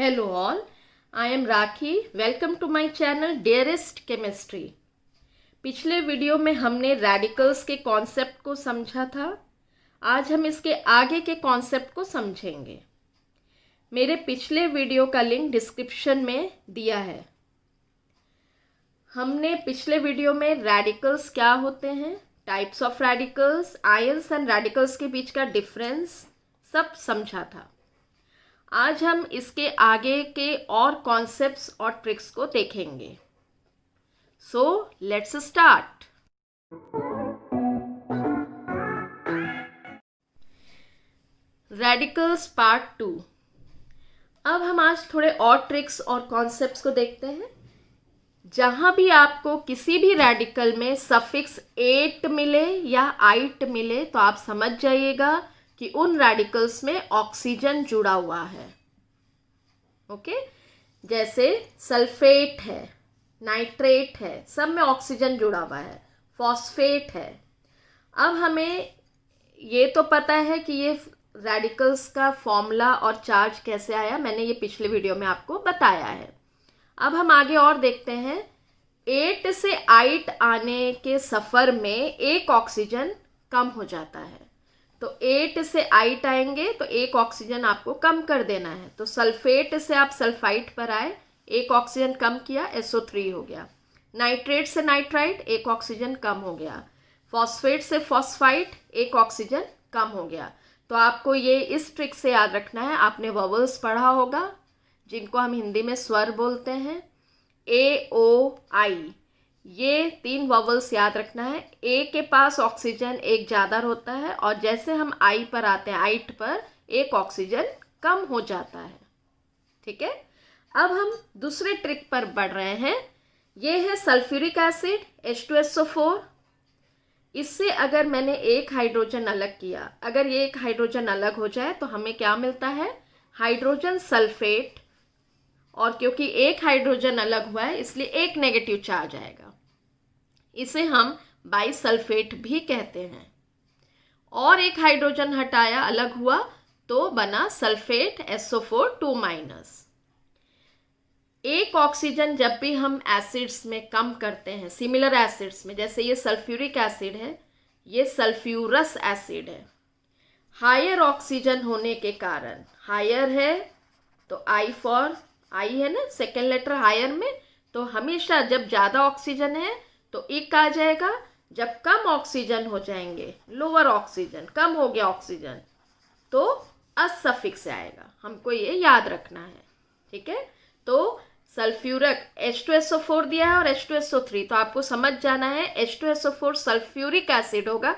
Hello all, I am Rakhi. Welcome to my channel Dearest Chemistry. पिछले video में हमने radicals के concept को समझा था। आज हम इसके आगे के कॉन्सेप्ट को समझेंगे। मेरे पिछले वीडियो का लिंक डिस्क्रिप्शन में दिया है। हमने पिछले वीडियो में रेडिकल्स क्या होते हैं, types of radicals, ions and radicals के बीच का डिफरेंस सब समझा था। आज हम इसके आगे के और कॉन्सेप्ट्स और ट्रिक्स को देखेंगे। So let's start. Radicals part 2। अब हम आज थोड़े और ट्रिक्स और कॉन्सेप्ट्स को देखते हैं। जहां भी आपको किसी भी रेडिकल में सफिक्स एट मिले या आइट मिले तो आप समझ जाइएगा कि उन रेडिकल्स में ऑक्सीजन जुड़ा हुआ है। ओके, जैसे सल्फेट है, नाइट्रेट है, सब में ऑक्सीजन जुड़ा हुआ है, फॉस्फेट है। अब हमें ये तो पता है कि ये रेडिकल्स का फॉर्मूला और चार्ज कैसे आया, मैंने ये पिछले वीडियो में आपको बताया है। अब हम आगे और देखते हैं। 8 से 8 आने के सफ़र में एक ऑक्सीजन कम हो जाता है, तो 8 से 8 आएंगे तो एक ऑक्सीजन आपको कम कर देना है। तो सल्फेट से आप सल्फाइट पर आए, एक ऑक्सीजन कम किया, SO3 हो गया। नाइट्रेट से नाइट्राइट, एक ऑक्सीजन कम हो गया। फॉस्फेट से फॉस्फाइट, एक ऑक्सीजन कम हो गया। तो आपको ये इस ट्रिक से याद रखना है। आपने वोवेल्स पढ़ा होगा, जिनको हम हिंदी में स्वर बोलते हैं, AOI। ये 3 वोवेल्स याद रखना है। ए के पास ऑक्सीजन एक ज़्यादा होता है और जैसे हम आई पर आते हैं, आइट पर, एक ऑक्सीजन कम हो जाता है। ठीक है, अब हम दूसरे ट्रिक पर बढ़ रहे हैं। ये है सल्फ्यूरिक एसिड H2SO4। इससे अगर मैंने एक हाइड्रोजन अलग किया, अगर ये एक हाइड्रोजन अलग हो जाए तो हमें क्या मिलता है, हाइड्रोजन सल्फेट। और क्योंकि एक हाइड्रोजन अलग हुआ है इसलिए एक नेगेटिव चार्ज आएगा। इसे हम बाइसल्फेट भी कहते हैं। और एक हाइड्रोजन हटाया, अलग हुआ, तो बना सल्फेट SO4 2-। एक ऑक्सीजन जब भी हम एसिड्स में कम करते हैं, सिमिलर एसिड्स में, जैसे ये सल्फ्यूरिक एसिड है, ये सल्फ्यूरस एसिड है, हायर ऑक्सीजन होने के कारण, हायर है तो आई फॉर आई है ना, सेकेंड लेटर हायर में, तो हमेशा जब ज़्यादा ऑक्सीजन है तो इक आ जाएगा। जब कम ऑक्सीजन हो जाएंगे, लोअर ऑक्सीजन, कम हो गया ऑक्सीजन, तो अस सफिक्स आएगा। हमको ये याद रखना है। ठीक है, तो सल्फ्यूरिक H2SO4 दिया है और H2SO3, तो आपको समझ जाना है H2SO4 सल्फ्यूरिक एसिड होगा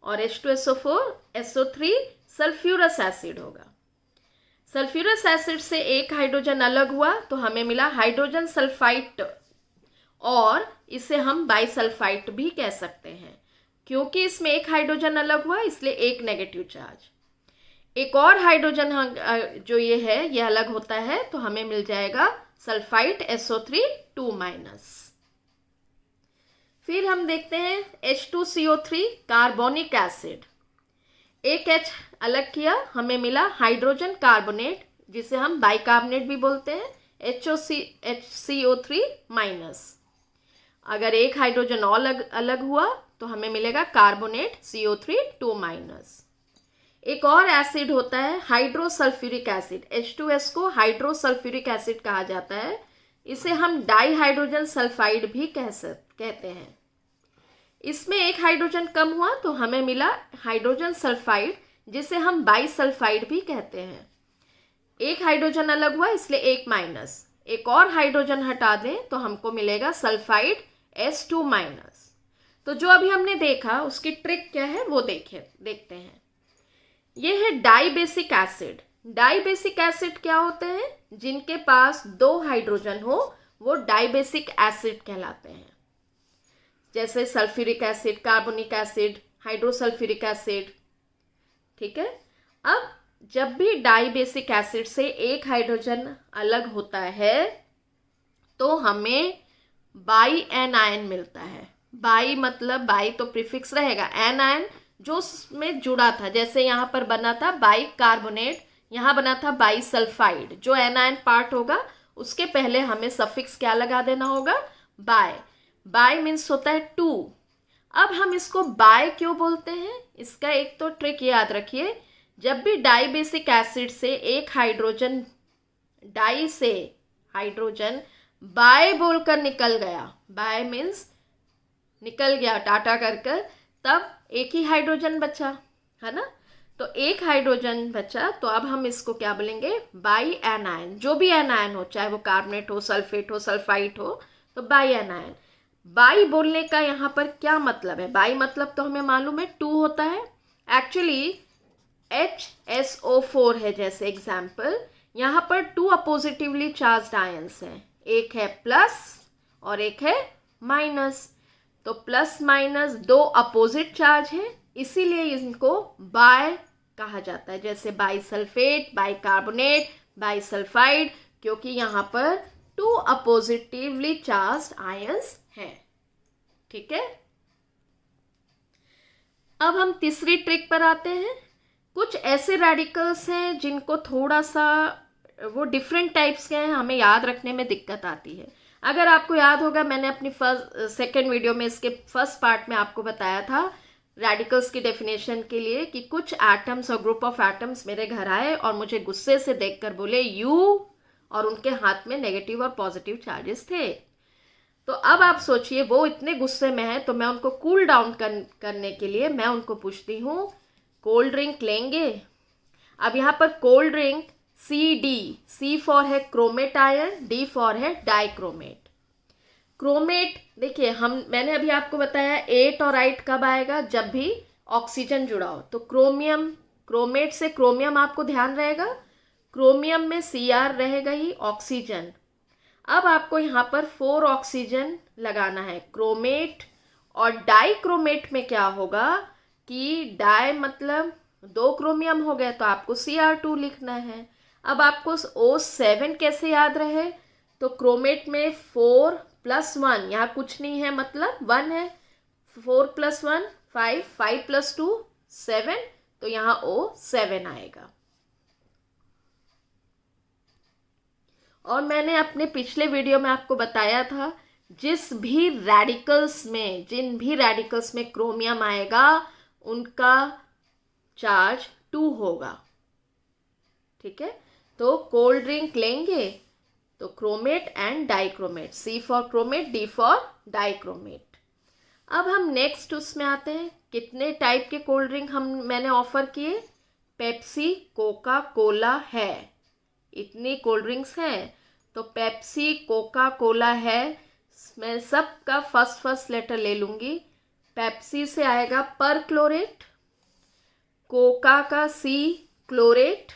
और H2SO4 SO3 सल्फ्यूरस एसिड होगा। सल्फ्यूरस एसिड से एक हाइड्रोजन अलग हुआ तो हमें मिला हाइड्रोजन सल्फाइट, और इसे हम बाइसल्फाइट भी कह सकते हैं। क्योंकि इसमें एक हाइड्रोजन अलग हुआ इसलिए एक नेगेटिव चार्ज। एक और हाइड्रोजन जो ये है, ये अलग होता है तो हमें मिल जाएगा सल्फाइट SO3 2-। फिर हम देखते हैं H2CO3 कार्बोनिक एसिड। एक H अलग किया, हमें मिला हाइड्रोजन कार्बोनेट, जिसे हम बाइकार्बोनेट भी बोलते हैं, HCO3-। अगर एक हाइड्रोजन और अलग हुआ तो हमें मिलेगा कार्बोनेट CO3 2-। एक और एसिड होता है हाइड्रोसल्फ्यूरिक एसिड। H2S को हाइड्रोसल्फ्यूरिक एसिड कहा जाता है। इसे हम डाई हाइड्रोजन सल्फाइड भी कहते हैं। इसमें एक हाइड्रोजन कम हुआ तो हमें मिला हाइड्रोजन सल्फाइड, जिसे हम बाइसल्फाइड भी कहते हैं। एक हाइड्रोजन अलग हुआ इसलिए एक माइनस, एक और हाइड्रोजन हटा दें तो हमको मिलेगा सल्फाइड S2-। तो जो अभी हमने देखा उसकी ट्रिक क्या है वो देखते हैं। ये है डाइबेसिक एसिड। डाइबेसिक एसिड क्या होते हैं, जिनके पास 2 हाइड्रोजन हो वो डाइबेसिक एसिड कहलाते हैं। जैसे sulphuric acid, carbonic acid, hydrosulphuric acid. ठीक है, अब जब भी डाइबेसिक एसिड से एक हाइड्रोजन अलग होता है तो हमें बाई एनायन मिलता है। बाई मतलब, बाई तो प्रीफिक्स रहेगा, एनायन जो उसमें जुड़ा था, जैसे यहाँ पर बना था बाई कार्बोनेट, यहाँ बना था बाईसल्फाइड, जो एनायन पार्ट होगा उसके पहले हमें सफिक्स क्या लगा देना होगा, बाय। बाय मीन्स होता है 2। अब हम इसको बाय क्यों बोलते हैं, इसका एक तो ट्रिक याद रखिए, जब भी डाई बेसिक एसिड से एक हाइड्रोजन, डाई से हाइड्रोजन बाय बोलकर निकल गया, बाय मीन्स निकल गया टाटा कर कर, तब एक ही हाइड्रोजन बचा, है ना। तो एक हाइड्रोजन बचा, तो अब हम इसको क्या बोलेंगे, बाई एनायन। जो भी एनायन हो, चाहे वो कार्बोनेट हो, सल्फेट हो, सल्फाइड हो, तो बाई एनायन। बाई बोलने का यहाँ पर क्या मतलब है, बाई मतलब तो हमें मालूम है 2 होता है। एक्चुअली HSO4 है, जैसे एग्जाम्पल, यहाँ पर 2 अपोजिटिवली चार्ज्ड आयंस हैं, एक है प्लस और एक है माइनस। तो प्लस माइनस 2 अपोजिट चार्ज है, इसीलिए इनको बाय कहा जाता है, जैसे बाईसल्फेट, बाइकार्बोनेट, बाईसल्फाइड, क्योंकि यहाँ पर 2 अपोजिटिवली चार्ज्ड आयंस हैं। ठीक है, अब हम तीसरी ट्रिक पर आते हैं। कुछ ऐसे रेडिकल्स हैं जिनको थोड़ा सा वो डिफरेंट टाइप्स के हैं, हमें याद रखने में दिक्कत आती है। अगर आपको याद होगा, मैंने अपनी सेकेंड वीडियो में इसके फर्स्ट पार्ट में आपको बताया था रेडिकल्स की डेफिनेशन के लिए कि कुछ एटम्स और ग्रुप ऑफ एटम्स मेरे घर आए और मुझे गुस्से से देखकर बोले यू, और उनके हाथ में नेगेटिव और पॉजिटिव चार्जेस थे। तो अब आप सोचिए, वो इतने गुस्से में है, तो मैं उनको कूल डाउन करने के लिए मैं उनको पूछती हूँ कोल्ड ड्रिंक लेंगे। अब यहाँ पर cold drink CD, C for है क्रोमेट आयन, D फॉर है डाइक्रोमेट। क्रोमेट देखिए, मैंने अभी आपको बताया 8 और 8 कब आएगा, जब भी ऑक्सीजन जुड़ा हो। तो क्रोमियम, क्रोमेट से क्रोमियम आपको ध्यान रहेगा, क्रोमियम में Cr रहेगा ही, ऑक्सीजन। अब आपको यहाँ पर 4 ऑक्सीजन लगाना है, क्रोमेट। और डाइक्रोमेट में क्या होगा कि डाई मतलब 2 क्रोमियम हो गए, तो आपको Cr2 लिखना है। अब आपको O7 कैसे याद रहे, तो क्रोमेट में 4 + 1, यहाँ कुछ नहीं है मतलब 1 है, 4 + 1 5, 5 + 2 7, तो यहाँ O7 आएगा। और मैंने अपने पिछले वीडियो में आपको बताया था, जिन भी रेडिकल्स में क्रोमियम आएगा उनका चार्ज 2 होगा। ठीक है, तो कोल्ड ड्रिंक लेंगे तो chromate and dichromate, C for chromate, D for dichromate. अब हम नेक्स्ट उसमें आते हैं, कितने टाइप के कोल्ड ड्रिंक मैंने ऑफर किए, पेप्सी, कोका कोला है, इतनी कोल्ड ड्रिंक्स हैं। तो पेप्सी, कोका कोला है, मैं सबका फर्स्ट लेटर ले लूँगी। पेप्सी से आएगा पर क्लोरेट, कोका का C क्लोरेट,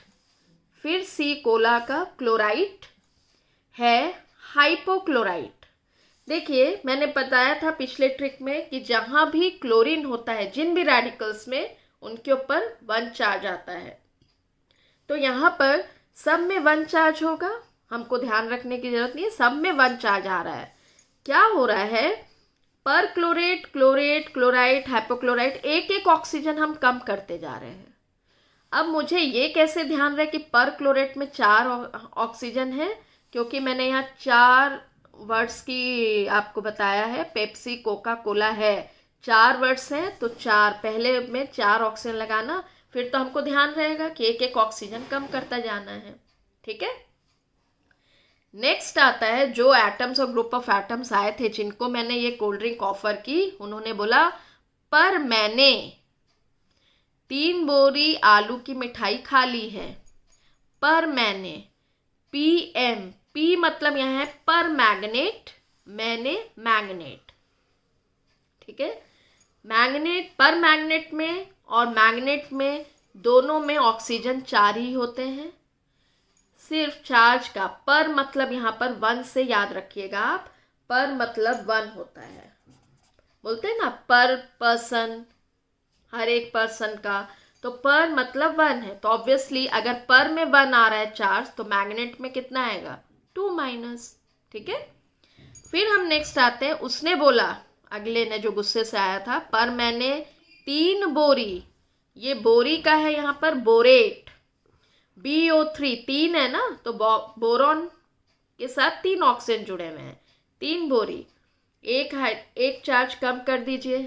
फिर C कोला का क्लोराइट है हाइपोक्लोराइट। देखिए, मैंने बताया था पिछले ट्रिक में कि जहाँ भी क्लोरीन होता है, जिन भी रेडिकल्स में, उनके ऊपर 1 चार्ज आता है। तो यहाँ पर सब में 1 चार्ज होगा, हमको ध्यान रखने की जरूरत नहीं है, सब में 1 चार्ज आ रहा है। क्या हो रहा है, पर क्लोरेट, क्लोरेट, क्लोराइट, हाइपोक्लोराइट, एक एक ऑक्सीजन हम कम करते जा रहे हैं। अब मुझे ये कैसे ध्यान रहे कि पर क्लोरेट में 4 ऑक्सीजन है, क्योंकि मैंने यहाँ 4 वर्ड्स की आपको बताया है, पेप्सी, कोका कोला है, 4 वर्ड्स हैं, तो 4 पहले में 4 ऑक्सीजन लगाना, फिर तो हमको ध्यान रहेगा कि एक एक ऑक्सीजन कम करता जाना है। ठीक है, नेक्स्ट आता है, जो एटम्स और ग्रुप ऑफ एटम्स आए थे जिनको मैंने ये कोल्ड ड्रिंक ऑफर की, उन्होंने बोला पर मैंने 3 बोरी आलू की मिठाई खा ली है। पर मैंने, PM, P मतलब यहाँ है पर मैग्नेट, मैंने मैग्नेट। ठीक है, मैग्नेट, पर मैग्नेट में और मैग्नेट में दोनों में ऑक्सीजन 4 ही होते हैं। सिर्फ चार्ज का पर मतलब यहाँ पर 1 से याद रखिएगा आप, पर मतलब 1 होता है, बोलते हैं ना पर पर्सन, हर एक पर्सन का, तो पर मतलब 1 है। तो ऑब्वियसली अगर पर में 1 आ रहा है चार्ज, तो मैग्नेट में कितना आएगा, 2-। ठीक है, फिर हम नेक्स्ट आते हैं, उसने बोला, अगले ने जो गुस्से से आया था, पर मैंने 3 बोरी, ये बोरी का है यहाँ पर बोरेट, BO3 तीन है ना, तो बोरॉन के साथ 3 ऑक्सीजन जुड़े हुए हैं, 3 बोरी, एक चार्ज कम कर दीजिए।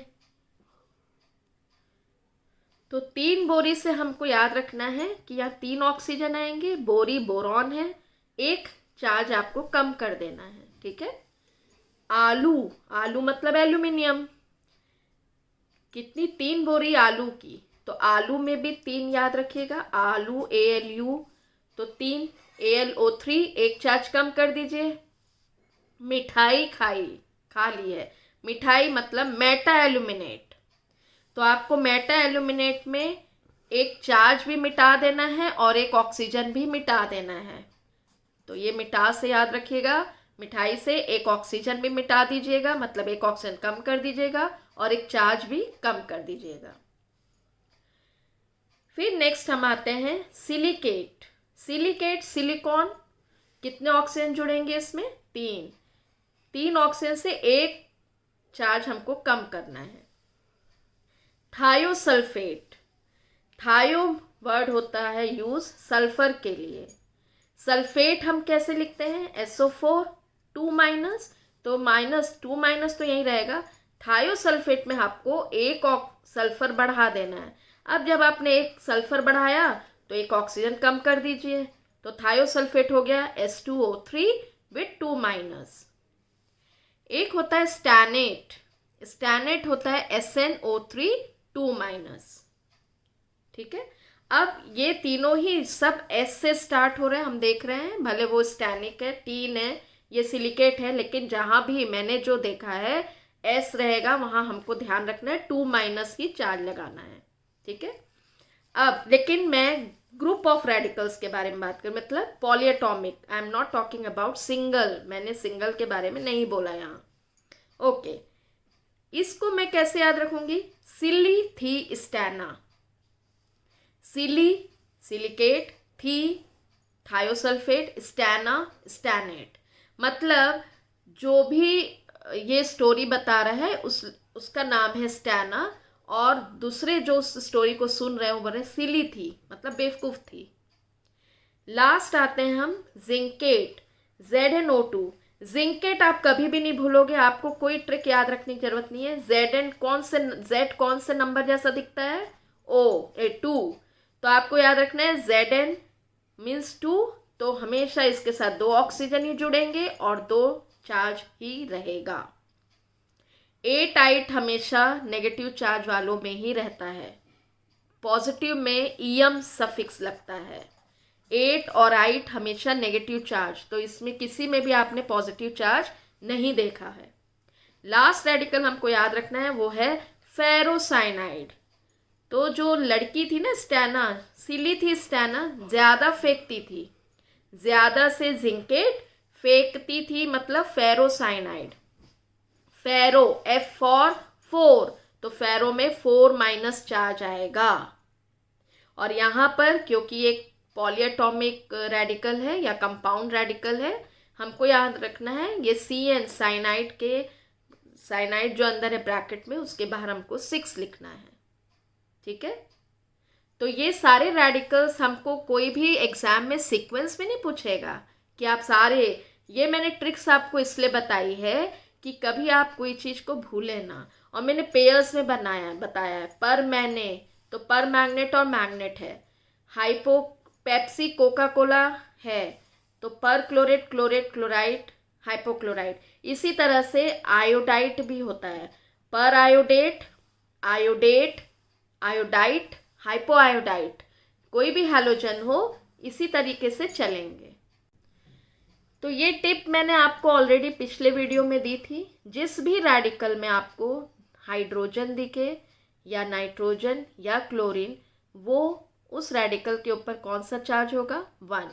तो 3 बोरी से हमको याद रखना है कि यहाँ 3 ऑक्सीजन आएंगे, बोरी बोरॉन है, एक चार्ज आपको कम कर देना है, ठीक है। आलू, आलू मतलब एल्यूमिनियम, कितनी, 3 बोरी आलू की, तो आलू में भी 3 याद रखिएगा, आलू ALU, तो 3 AlO3, एक चार्ज कम कर दीजिए। मिठाई खा ली है, मिठाई मतलब मेटा एल्यूमिनेट, तो आपको मेटा एल्यूमिनेट में एक चार्ज भी मिटा देना है और एक ऑक्सीजन भी मिटा देना है। तो ये मिटा से याद रखिएगा, मिठाई से एक ऑक्सीजन भी मिटा दीजिएगा, मतलब एक ऑक्सीजन कम कर दीजिएगा और एक चार्ज भी कम कर दीजिएगा। फिर नेक्स्ट हम आते हैं सिलिकेट। सिलिकेट सिलिकॉन, कितने ऑक्सीजन जुड़ेंगे इसमें, 3 ऑक्सीजन से एक चार्ज हमको कम करना है। थायोसल्फेट, थायो वर्ड होता है यूज सल्फर के लिए, सल्फेट हम कैसे लिखते हैं, SO4 2-, तो -2- तो यही रहेगा। थायोसल्फेट में आपको एक सल्फर बढ़ा देना है। अब जब आपने एक सल्फर बढ़ाया तो एक ऑक्सीजन कम कर दीजिए, तो थायोसल्फेट हो गया H2O3 विथ 2-। एक होता है स्टैनेट, स्टैनेट होता है SnO3 2-। ठीक है, अब ये तीनों ही सब S से स्टार्ट हो रहे हैं, हम देख रहे हैं, भले वो स्टैनिक है, टीन है, ये सिलिकेट है, लेकिन जहां भी मैंने जो देखा है S रहेगा वहां हमको ध्यान रखना है 2- ही चार्ज लगाना है। ठीक है, अब लेकिन मैं ग्रुप ऑफ रेडिकल्स के बारे में बात कर, मतलब polyatomic, I am not talking about single, मैंने सिंगल के बारे में नहीं बोला यहाँ। ओके, इसको मैं कैसे याद रखूंगी, सिली थी स्टैना, सिली सिलिकेट, थी थायोसल्फेट, स्टैना स्टैनेट, मतलब जो भी ये स्टोरी बता रहा है उसका नाम है स्टैना, और दूसरे जो उस स्टोरी को सुन रहे हैं वो बोल रहे सिली थी, मतलब बेवकूफ थी। लास्ट आते हैं हम जिंकेट, ZnO2। जिंकेट आप कभी भी नहीं भूलोगे, आपको कोई ट्रिक याद रखने की जरूरत नहीं है। Z कौन से नंबर जैसा दिखता है, 2, तो आपको याद रखना है Zn मीन्स 2, तो हमेशा इसके साथ 2 ऑक्सीजन ही जुड़ेंगे और 2 चार्ज ही रहेगा। टाइट हमेशा नेगेटिव चार्ज वालों में ही रहता है, पॉजिटिव में EM सफिक्स लगता है। 8 और 8 हमेशा नेगेटिव चार्ज, तो इसमें किसी में भी आपने पॉजिटिव चार्ज नहीं देखा है। लास्ट रेडिकल हमको याद रखना है वो है फेरोसाइनाइड। तो जो लड़की थी ना स्टैना, सिली थी स्टैना, ज्यादा फेंकती थी, ज्यादा से जिंकेट फेंकती थी, मतलब फेरोसाइनाइड। फेरो, F फॉर 4, तो फेरो में 4- चार्ज आएगा। और यहाँ पर क्योंकि एक पॉलीएटॉमिक रेडिकल है या कंपाउंड रेडिकल है, हमको याद रखना है ये CN साइनाइड के, साइनाइड जो अंदर है ब्रैकेट में, उसके बाहर हमको 6 लिखना है। ठीक है, तो ये सारे रेडिकल्स हमको कोई भी एग्जाम में सीक्वेंस में नहीं पूछेगा कि आप सारे, ये मैंने ट्रिक्स आपको इसलिए बताई है कि कभी आप कोई चीज को भूले ना। और मैंने पेयर्स में बताया है, पर मैंने, तो पर मैग्नेट और मैग्नेट है, हाइपो पेप्सी कोका कोला है, तो पर क्लोरेट क्लोरेट क्लोराइड हाइपोक्लोराइड। इसी तरह से आयोडाइट भी होता है, पर आयोडेट आयोडेट आयोडाइट हाइपोआयोडाइट, कोई भी हैलोजन हो इसी तरीके से चलेंगे। तो ये टिप मैंने आपको ऑलरेडी पिछले वीडियो में दी थी। जिस भी रेडिकल में आपको हाइड्रोजन दिखे या नाइट्रोजन या क्लोरीन, वो उस रेडिकल के ऊपर कौन सा चार्ज होगा, 1।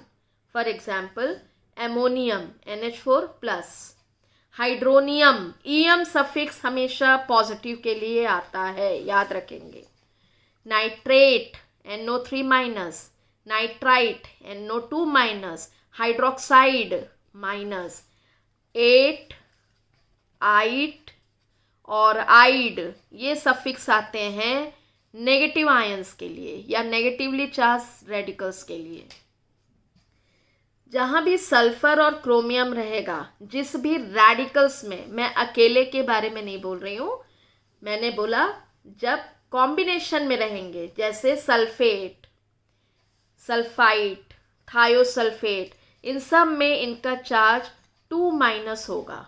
For example ammonium NH4+, hydronium EM suffix हमेशा पॉजिटिव के लिए आता है, याद रखेंगे। Nitrate NO3-, nitrite NO2-, hydroxide -8 आइट और आइड, ये सफिक्स आते हैं नेगेटिव आयंस के लिए या नेगेटिवली चार्ज रेडिकल्स के लिए। जहाँ भी सल्फर और क्रोमियम रहेगा, जिस भी रेडिकल्स में, मैं अकेले के बारे में नहीं बोल रही हूँ, मैंने बोला जब कॉम्बिनेशन में रहेंगे, जैसे सल्फेट, सल्फाइट, थायोसल्फेट, इन सब में इनका चार्ज 2- होगा।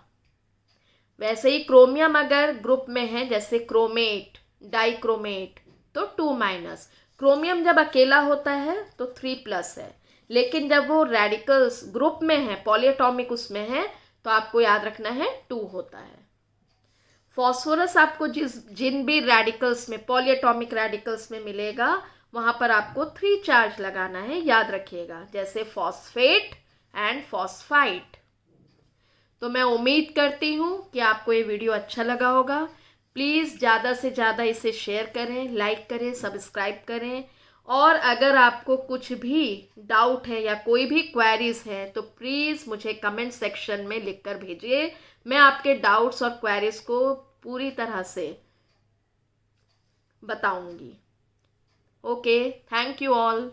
वैसे ही क्रोमियम अगर ग्रुप में है, जैसे क्रोमेट, डाइक्रोमेट, तो 2-। क्रोमियम जब अकेला होता है तो 3+ है, लेकिन जब वो रेडिकल्स ग्रुप में है, पॉलीएटॉमिक उसमें है, तो आपको याद रखना है 2 होता है। फॉस्फोरस आपको जिन भी रेडिकल्स में, पॉलीएटॉमिक रेडिकल्स में मिलेगा, वहां पर आपको 3 चार्ज लगाना है, याद रखिएगा, जैसे फॉस्फेट एंड फॉस्फाइट। तो मैं उम्मीद करती हूँ कि आपको ये वीडियो अच्छा लगा होगा। प्लीज़ ज़्यादा से ज़्यादा इसे शेयर करें, लाइक करें, सब्सक्राइब करें। और अगर आपको कुछ भी डाउट है या कोई भी क्वेरीज है तो प्लीज़ मुझे कमेंट सेक्शन में लिखकर भेजिए। मैं आपके डाउट्स और क्वेरीज को पूरी तरह से बताऊंगी। Okay, thank you all.